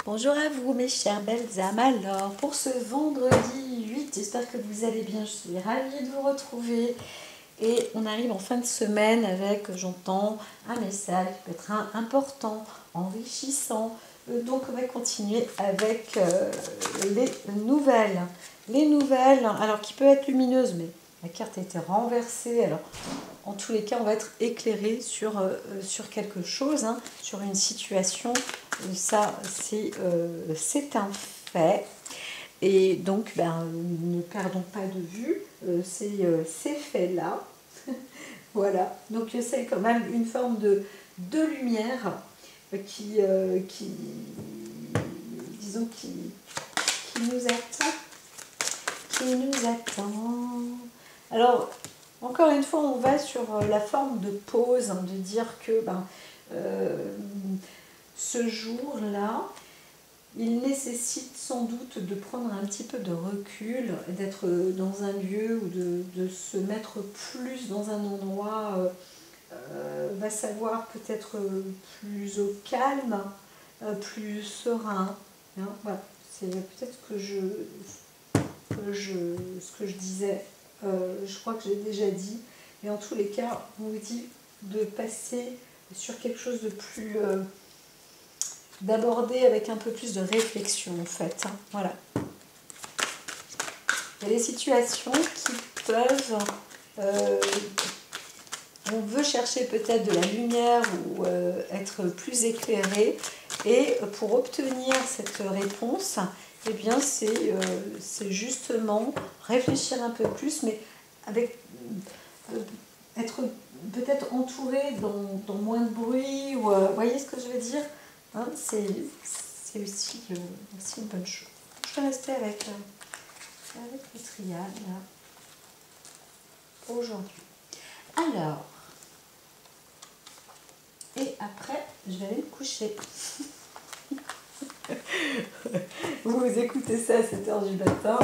Bonjour à vous mes chères belles âmes. Alors pour ce vendredi 8, j'espère que vous allez bien, je suis ravie de vous retrouver. Et on arrive en fin de semaine avec, j'entends, un message qui peut être important, enrichissant. Donc on va continuer avec les nouvelles. Les nouvelles, alors qui peuvent être lumineuses, mais la carte a été renversée. Alors en tous les cas, on va être éclairé sur quelque chose, hein, sur une situation. Ça, c'est un fait. Et donc, ne perdons pas de vue ces faits-là. Voilà. Donc, c'est quand même une forme de lumière qui disons, qui nous attend. Qui nous attend. Alors, encore une fois, on va sur la forme de pause, hein, de dire que ce jour-là, il nécessite sans doute de prendre un petit peu de recul, d'être dans un lieu ou de se mettre plus dans un endroit, va savoir peut-être plus au calme, plus serein. Hein, voilà. C'est peut-être ce que je disais, je crois que j'ai déjà dit, et en tous les cas, on vous dit de passer sur quelque chose de plus... d'aborder avec un peu plus de réflexion en fait. Hein, voilà. Il y a des situations qui peuvent... on veut chercher peut-être de la lumière ou être plus éclairé, et pour obtenir cette réponse, eh bien c'est justement réfléchir un peu plus, mais avec être peut-être entouré dans moins de bruit, ou vous voyez ce que je veux dire, hein, c'est aussi une bonne chose. Je vais rester avec le triade là, aujourd'hui. Alors, et après, je vais aller me coucher. Vous écoutez ça à 7h du matin.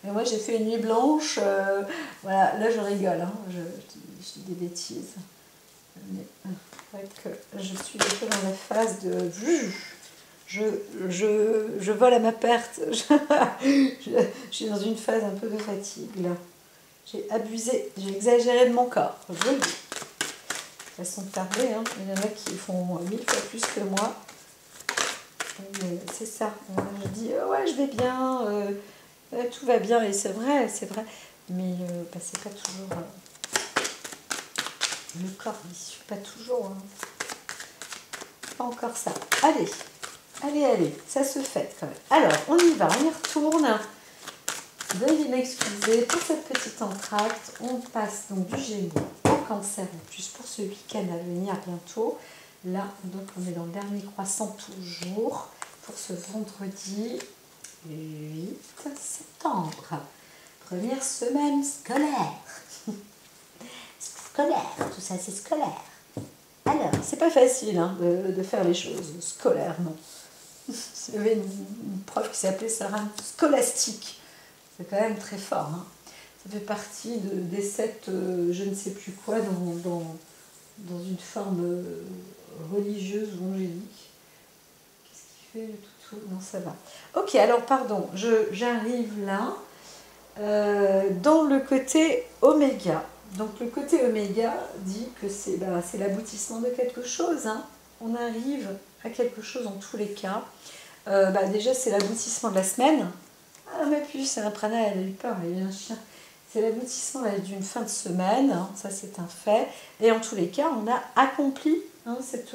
Et moi, j'ai fait une nuit blanche. Voilà, là, je rigole. Hein, je dis des bêtises. Mais que je suis un peu dans la phase de... Je vole à ma perte. Je suis dans une phase un peu de fatigue, là. J'ai abusé, j'ai exagéré de mon corps. Je le dis. Façon de parler, hein. Il y en a qui font 1000 fois plus que moi. C'est ça. Je dis ouais, je vais bien, tout va bien, et c'est vrai, mais c'est pas toujours le corps n'y suit pas toujours. Hein. Pas encore ça. Allez, ça se fait quand même. Alors, on y va, on y retourne. Veuillez m'excuser pour cette petite entracte. On passe donc du Gémeaux au Cancer en plus pour ce week-end à venir bientôt. Là, donc, on est dans le dernier croissant toujours pour ce vendredi 8 septembre. Première semaine scolaire. Tout ça, c'est scolaire. Alors, c'est pas facile hein, de faire les choses scolairement. Il y avait une prof qui s'appelait Sarah Scolastique. C'est quand même très fort. Hein. Ça fait partie des 7, je ne sais plus quoi, dans une forme religieuse ou angélique. Qu'est-ce qu'il fait tout? Non, ça va. Ok, alors pardon, j'arrive là. Dans le côté oméga. Donc le côté oméga dit que c'est l'aboutissement de quelque chose. Hein. On arrive à quelque chose en tous les cas. Déjà, c'est l'aboutissement de la semaine. Ah, ma puce, un prana, elle a eu peur, elle a eu un chien. C'est l'aboutissement d'une fin de semaine, hein, ça c'est un fait. Et en tous les cas, on a accompli hein, cet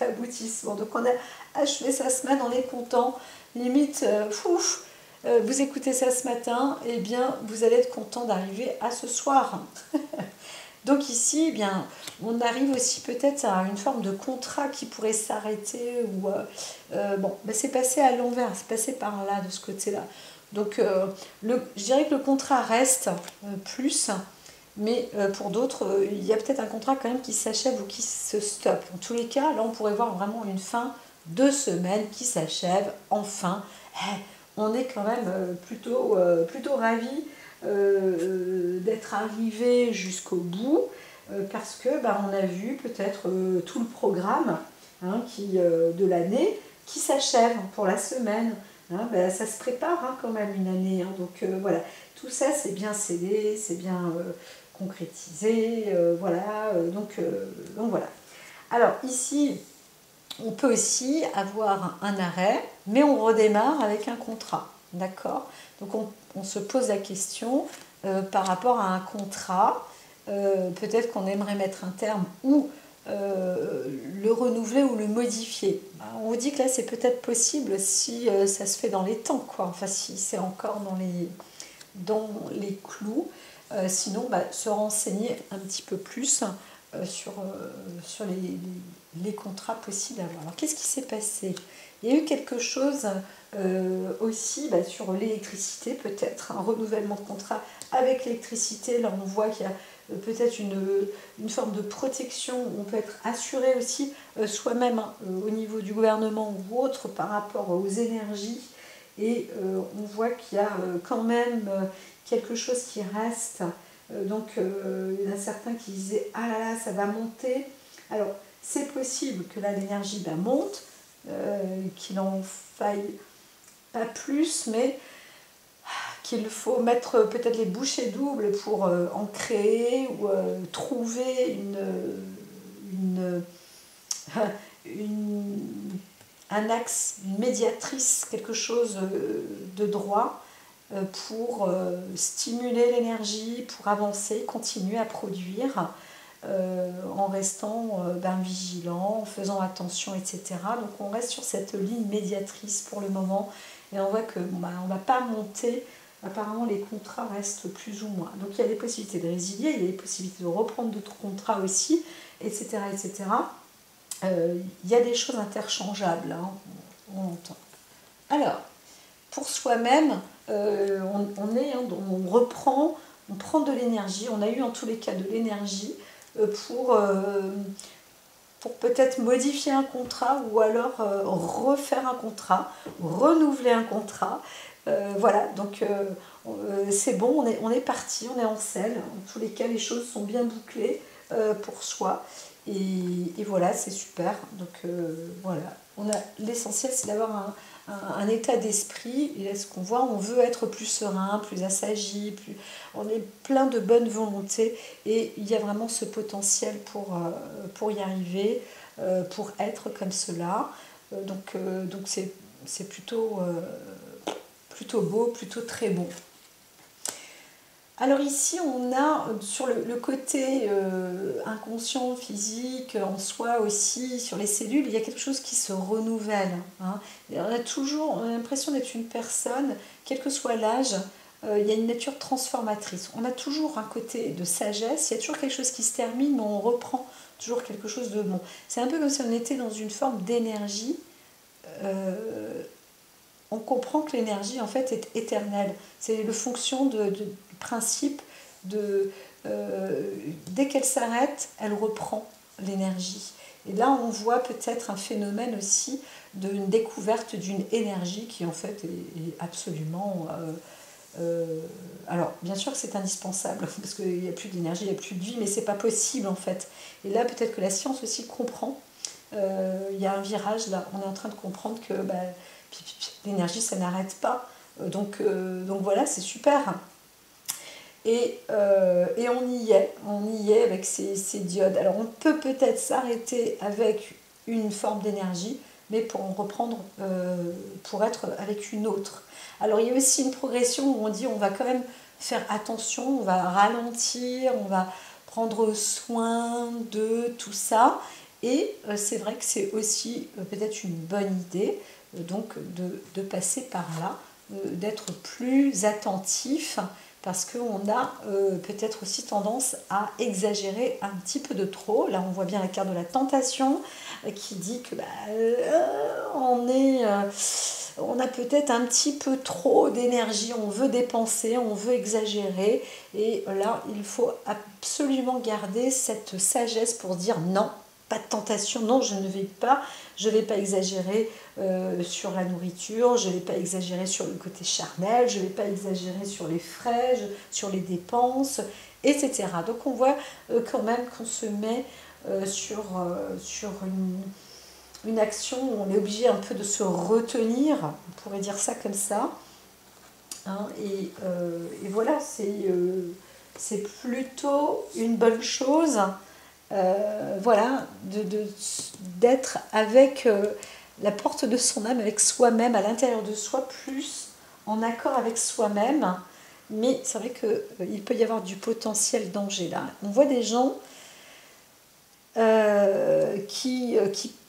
aboutissement. Donc on a achevé sa semaine, on est content. Limite, vous écoutez ça ce matin, eh bien vous allez être content d'arriver à ce soir. Donc ici, eh bien, on arrive aussi peut-être à une forme de contrat qui pourrait s'arrêter, ou c'est passé à l'envers, c'est passé par là, de ce côté-là. Donc je dirais que le contrat reste plus, mais pour d'autres, il y a peut-être un contrat quand même qui s'achève ou qui se stoppe. En tous les cas, là on pourrait voir vraiment une fin de semaine qui s'achève, enfin. On est quand même plutôt ravis d'être arrivé jusqu'au bout, parce que on a vu peut-être tout le programme hein, de l'année qui s'achève pour la semaine. Hein, ben, ça se prépare hein, quand même une année. Hein, donc voilà, tout ça c'est bien scellé, c'est bien concrétisé. Voilà, donc voilà. Alors ici, on peut aussi avoir un arrêt, mais on redémarre avec un contrat. D'accord? Donc on se pose la question par rapport à un contrat. Peut-être qu'on aimerait mettre un terme ou le renouveler ou le modifier. On vous dit que là c'est peut-être possible si ça se fait dans les temps, quoi. Enfin si c'est encore dans les clous. Sinon, se renseigner un petit peu plus sur les contrats possibles à avoir. Alors qu'est-ce qui s'est passé? Il y a eu quelque chose aussi sur l'électricité, peut-être un renouvellement de contrat avec l'électricité. Là on voit qu'il y a peut-être une forme de protection, on peut être assuré aussi soi-même hein, au niveau du gouvernement ou autre par rapport aux énergies. Et on voit qu'il y a quand même quelque chose qui reste. Donc il y en a certains qui disaient « Ah là là, ça va monter ». Alors c'est possible que là l'énergie monte, qu'il en faille pas plus, mais qu'il faut mettre peut-être les bouchées doubles pour en créer ou trouver un axe, une médiatrice, quelque chose de droit pour stimuler l'énergie, pour avancer, continuer à produire en restant vigilant, en faisant attention, etc. Donc on reste sur cette ligne médiatrice pour le moment et on voit qu'on ne va pas monter. Apparemment les contrats restent plus ou moins. Donc il y a des possibilités de résilier, il y a des possibilités de reprendre d'autres contrats aussi, etc. etc. Il y a des choses interchangeables, hein, on entend. Alors, pour soi-même, on reprend, on prend de l'énergie, on a eu en tous les cas de l'énergie pour peut-être modifier un contrat ou alors refaire un contrat, renouveler un contrat. Voilà, donc c'est bon, on est parti, on est en selle. En tous les cas, les choses sont bien bouclées pour soi. Et voilà, c'est super. Donc voilà, l'essentiel, c'est d'avoir un état d'esprit. Et là, ce qu'on voit, on veut être plus serein, plus assagi, on est plein de bonne volonté. Et il y a vraiment ce potentiel pour y arriver, pour être comme cela. Donc c'est plutôt beau, plutôt très bon. Alors ici, on a sur le côté inconscient, physique, en soi aussi, sur les cellules, il y a quelque chose qui se renouvelle. Hein. On a l'impression d'être une personne, quel que soit l'âge, il y a une nature transformatrice. On a toujours un côté de sagesse, il y a toujours quelque chose qui se termine, mais on reprend toujours quelque chose de bon. C'est un peu comme si on était dans une forme d'énergie. On comprend que l'énergie, en fait, est éternelle. C'est le fonction du principe de... dès qu'elle s'arrête, elle reprend l'énergie. Et là, on voit peut-être un phénomène aussi d'une découverte d'une énergie qui, en fait, est absolument... alors, bien sûr que c'est indispensable, parce qu'il n'y a plus d'énergie, il n'y a plus de vie, mais c'est pas possible, en fait. Et là, peut-être que la science aussi comprend. Il y a un virage, là. On est en train de comprendre que... l'énergie, ça n'arrête pas. Donc voilà, c'est super. Et on y est avec ces diodes. Alors on peut peut-être s'arrêter avec une forme d'énergie, mais pour en reprendre, pour être avec une autre. Alors il y a aussi une progression où on dit on va quand même faire attention, on va ralentir, on va prendre soin de tout ça. Et c'est vrai que c'est aussi peut-être une bonne idée donc de passer par là, d'être plus attentif parce qu'on a peut-être aussi tendance à exagérer un petit peu de trop. Là, on voit bien la carte de la tentation qui dit que on a peut-être un petit peu trop d'énergie, on veut dépenser, on veut exagérer. Et là, il faut absolument garder cette sagesse pour dire non. Pas de tentation, non, je ne vais pas exagérer sur la nourriture, je ne vais pas exagérer sur le côté charnel, je ne vais pas exagérer sur les frais, sur les dépenses, etc. Donc on voit quand même qu'on se met sur une action où on est obligé un peu de se retenir, on pourrait dire ça comme ça. Hein, et voilà, c'est plutôt une bonne chose, voilà, d'être avec la porte de son âme, avec soi-même, à l'intérieur de soi, plus en accord avec soi-même. Mais c'est vrai qu'il peut y avoir du potentiel danger là. On voit des gens qui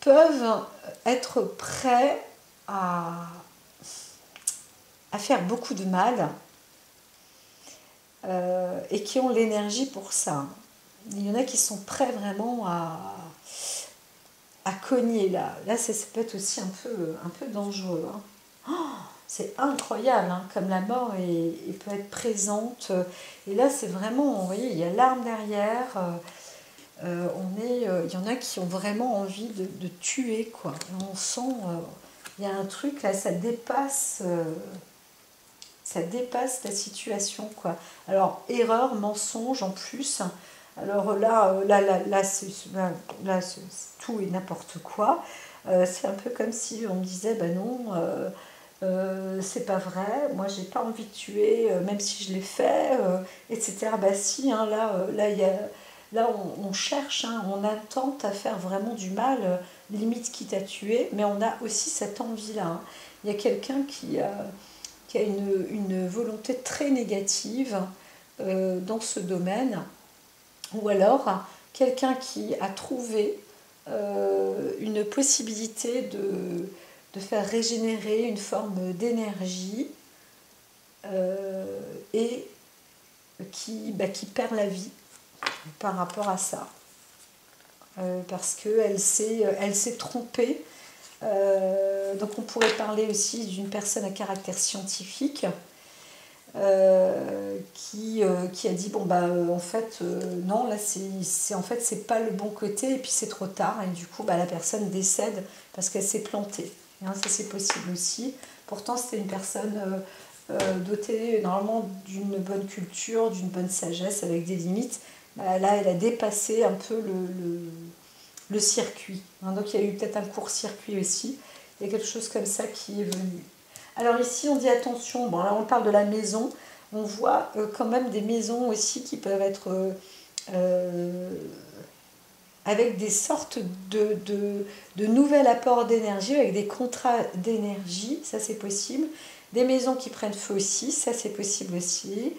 peuvent être prêts à faire beaucoup de mal et qui ont l'énergie pour ça. Il y en a qui sont prêts vraiment à cogner là. Là, ça peut être aussi un peu dangereux. Hein. Oh, c'est incroyable, hein, comme la mort peut être présente. Et là, c'est vraiment, vous voyez, il y a l'arme derrière. Il y en a qui ont vraiment envie de tuer, quoi. Et on sent, il y a un truc là, ça dépasse la situation, quoi. Alors, erreur, mensonge en plus. Alors là, c'est tout et n'importe quoi. C'est un peu comme si on me disait, ben non, c'est pas vrai, moi j'ai pas envie de tuer, même si je l'ai fait, etc. Bah si, hein, là on cherche, hein, on intente à faire vraiment du mal, limite quitte à tuer, mais on a aussi cette envie-là. Hein. Il y a quelqu'un qui a une volonté très négative dans ce domaine, ou alors quelqu'un qui a trouvé une possibilité de faire régénérer une forme d'énergie et qui perd la vie par rapport à ça. Parce qu'elle s'est trompée. Donc on pourrait parler aussi d'une personne à caractère scientifique qui a dit bon bah en fait non là c'est pas le bon côté et puis c'est trop tard et du coup bah, la personne décède parce qu'elle s'est plantée. Hein, ça c'est possible aussi. Pourtant c'était une personne dotée normalement d'une bonne culture, d'une bonne sagesse avec des limites. Bah, là elle a dépassé un peu le circuit. Hein, donc il y a eu peut-être un court-circuit aussi. Il y a quelque chose comme ça qui est venu. Alors ici on dit attention, bon là on parle de la maison, on voit quand même des maisons aussi qui peuvent être avec des sortes de nouvel apport d'énergie, avec des contrats d'énergie, ça c'est possible. Des maisons qui prennent feu aussi, ça c'est possible aussi.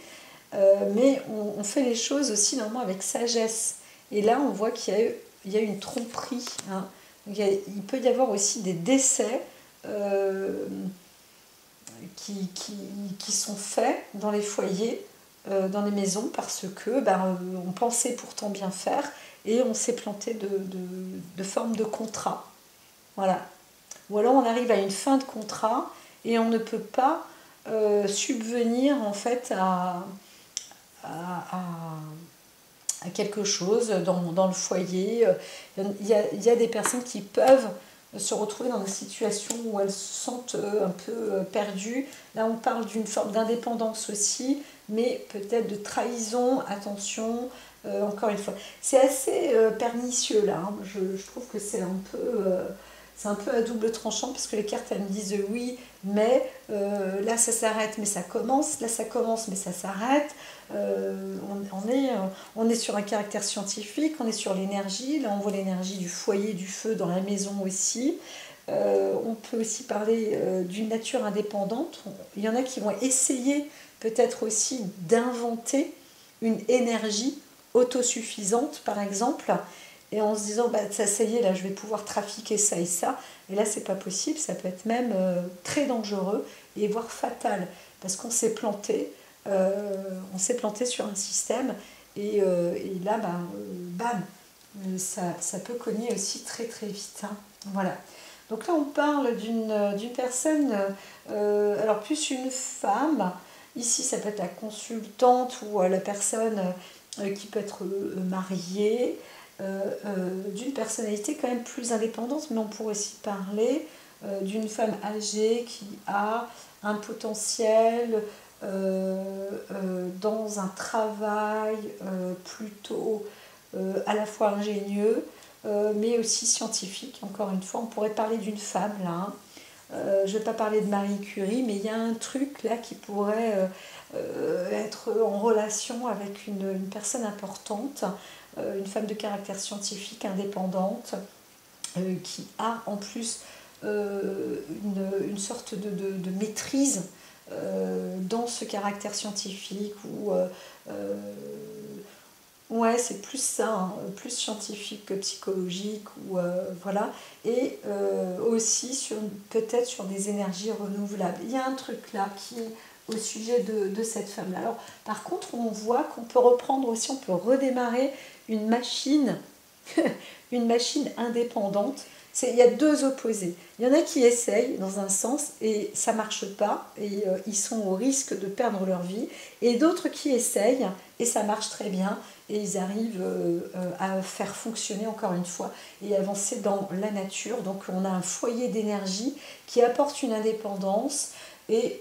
Mais on fait les choses aussi normalement avec sagesse. Et là on voit qu'il y a une tromperie. Hein. Il peut y avoir aussi des décès qui sont faits dans les foyers, dans les maisons, parce que on pensait pourtant bien faire et on s'est planté de forme de contrat. Voilà. Ou alors on arrive à une fin de contrat et on ne peut pas subvenir en fait à quelque chose dans le foyer. Il y a des personnes qui peuvent se retrouver dans des situations où elles se sentent un peu perdues. Là, on parle d'une forme d'indépendance aussi, mais peut-être de trahison, attention, encore une fois. C'est assez pernicieux là, hein. Je trouve que c'est un peu à double tranchant parce que les cartes elles me disent oui, mais là ça s'arrête, mais ça commence, là ça commence, mais ça s'arrête. On est sur un caractère scientifique, on est sur l'énergie, là on voit l'énergie du foyer, du feu dans la maison aussi. On peut aussi parler d'une nature indépendante. Il y en a qui vont essayer peut-être aussi d'inventer une énergie autosuffisante par exemple, et en se disant bah, ça y est, là je vais pouvoir trafiquer ça et ça, et là c'est pas possible, ça peut être même très dangereux et voire fatal parce qu'on s'est planté. On s'est planté sur un système et là, bam, ça peut cogner aussi très très vite. Hein. Voilà. Donc là, on parle d'une personne, alors plus une femme. Ici, ça peut être la consultante ou la personne qui peut être mariée, d'une personnalité quand même plus indépendante, mais on pourrait aussi parler d'une femme âgée qui a un potentiel dans un travail plutôt à la fois ingénieux, mais aussi scientifique. Encore une fois, on pourrait parler d'une femme là, hein. Je ne vais pas parler de Marie Curie, mais il y a un truc là qui pourrait être en relation avec une personne importante, une femme de caractère scientifique indépendante, qui a en plus une sorte de maîtrise dans ce caractère scientifique ouais, c'est plus ça, hein, plus scientifique que psychologique, voilà, et aussi peut-être sur des énergies renouvelables. Il y a un truc là qui au sujet de cette femme-là. Alors, par contre, on voit qu'on peut reprendre aussi, on peut redémarrer une machine, une machine indépendante. Il y a deux opposés. Il y en a qui essayent dans un sens et ça ne marche pas et ils sont au risque de perdre leur vie. Et d'autres qui essayent et ça marche très bien et ils arrivent à faire fonctionner encore une fois et avancer dans la nature. Donc on a un foyer d'énergie qui apporte une indépendance et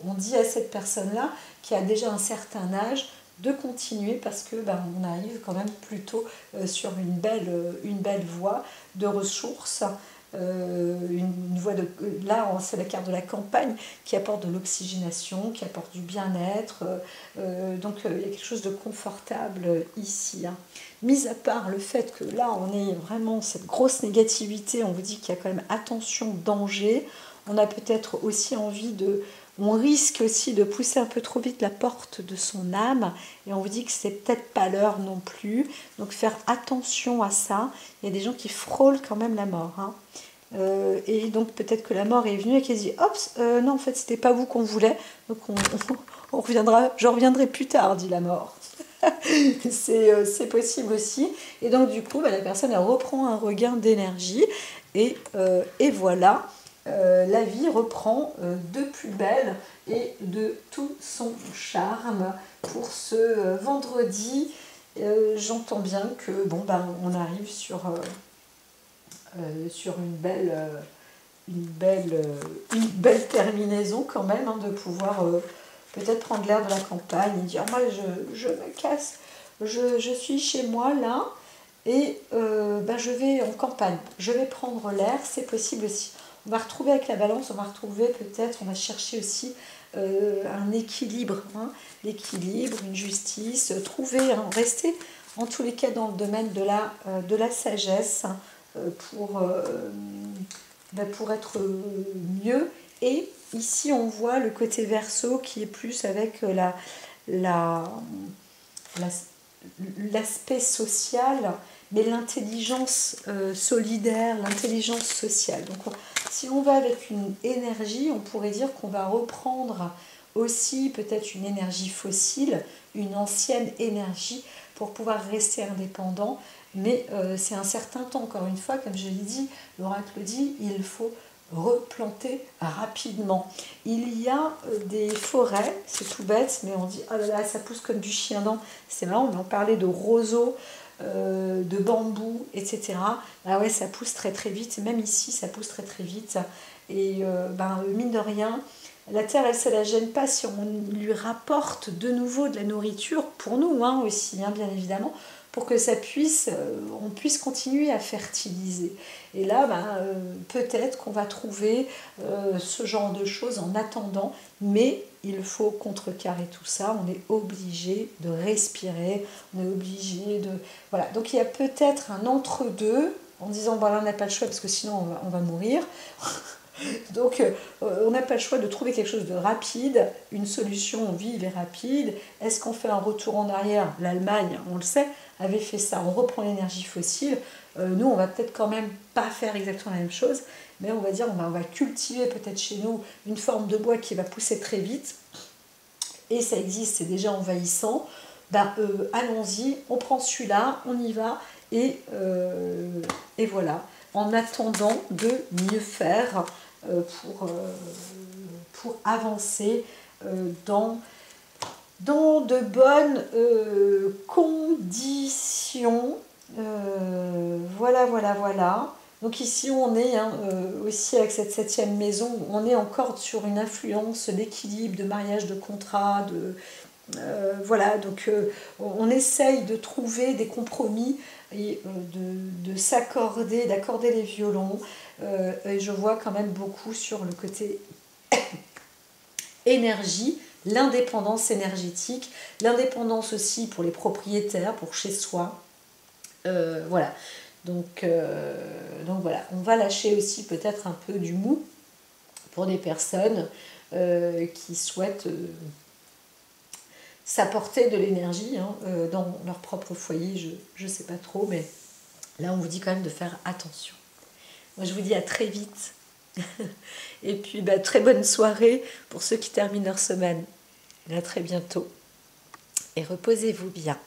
on dit à cette personne-là qui a déjà un certain âge de continuer parce que on arrive quand même plutôt sur une belle voie de ressources, une voie de... Là, c'est la carte de la campagne qui apporte de l'oxygénation, qui apporte du bien-être, donc il y a quelque chose de confortable ici, hein. Mis à part le fait que là, on est vraiment cette grosse négativité, on vous dit qu'il y a quand même attention, danger, on a peut-être aussi envie de... On risque aussi de pousser un peu trop vite la porte de son âme et on vous dit que c'est peut-être pas l'heure non plus. Donc faire attention à ça. Il y a des gens qui frôlent quand même la mort, hein. Et donc peut-être que la mort est venue et qu'elle dit « Hop, non en fait c'était pas vous qu'on voulait, donc on reviendra, je reviendrai plus tard », dit la mort. C'est possible aussi. Et donc du coup, la personne elle reprend un regain d'énergie et voilà. La vie reprend de plus belle et de tout son charme pour ce vendredi. J'entends bien que on arrive sur une belle terminaison quand même, hein, de pouvoir peut-être prendre l'air de la campagne et dire moi je me casse, je suis chez moi là et je vais en campagne, je vais prendre l'air, c'est possible aussi. On va retrouver avec la balance, on va retrouver peut-être, on va chercher aussi un équilibre, hein, l'équilibre, une justice, rester en tous les cas dans le domaine de la sagesse, hein, pour être mieux. Et ici on voit le côté Verseau qui est plus avec l'aspect social, mais l'intelligence solidaire, l'intelligence sociale. Donc si on va avec une énergie, on pourrait dire qu'on va reprendre aussi peut-être une énergie fossile, une ancienne énergie pour pouvoir rester indépendant, mais c'est un certain temps, encore une fois, comme je l'ai dit, l'oracle dit, il faut replanter rapidement. Il y a des forêts, c'est tout bête, mais on dit oh là là, ça pousse comme du chien-dent. C'est marrant, on en parlait de roseaux, de bambou, etc. Ah ouais, ça pousse très très vite, même ici ça pousse très très vite. Et mine de rien, la terre elle ne la gêne pas si on lui rapporte de nouveau de la nourriture, pour nous hein, aussi, hein, bien évidemment, pour que on puisse continuer à fertiliser. Et là, peut-être qu'on va trouver ce genre de choses en attendant, mais il faut contrecarrer tout ça, on est obligé de respirer, on est obligé de... Voilà, donc il y a peut-être un entre-deux, en disant, là on n'a pas le choix parce que sinon on va mourir. Donc on n'a pas le choix de trouver quelque chose de rapide, une solution vive et rapide. Est-ce qu'on fait un retour en arrière? L'Allemagne, on le sait, avait fait ça, on reprend l'énergie fossile. Nous, on va peut-être quand même pas faire exactement la même chose, mais on va dire, on va cultiver peut-être chez nous une forme de bois qui va pousser très vite, et ça existe, c'est déjà envahissant. Allons-y, on prend celui-là, on y va, et voilà, en attendant de mieux faire pour avancer dans de bonnes conditions. Voilà. Donc ici on est aussi avec cette 7e maison, on est encore sur une influence d'équilibre, de mariage, de contrat, Voilà, donc on essaye de trouver des compromis et de s'accorder, d'accorder les violons. Et je vois quand même beaucoup sur le côté énergie, l'indépendance énergétique, l'indépendance aussi pour les propriétaires, pour chez soi. Voilà. Donc voilà, on va lâcher aussi peut-être un peu du mou pour des personnes qui souhaitent s'apporter de l'énergie dans leur propre foyer. Je ne sais pas trop, mais là on vous dit quand même de faire attention. Moi je vous dis à très vite. Et puis très bonne soirée pour ceux qui terminent leur semaine. À très bientôt. Et reposez-vous bien.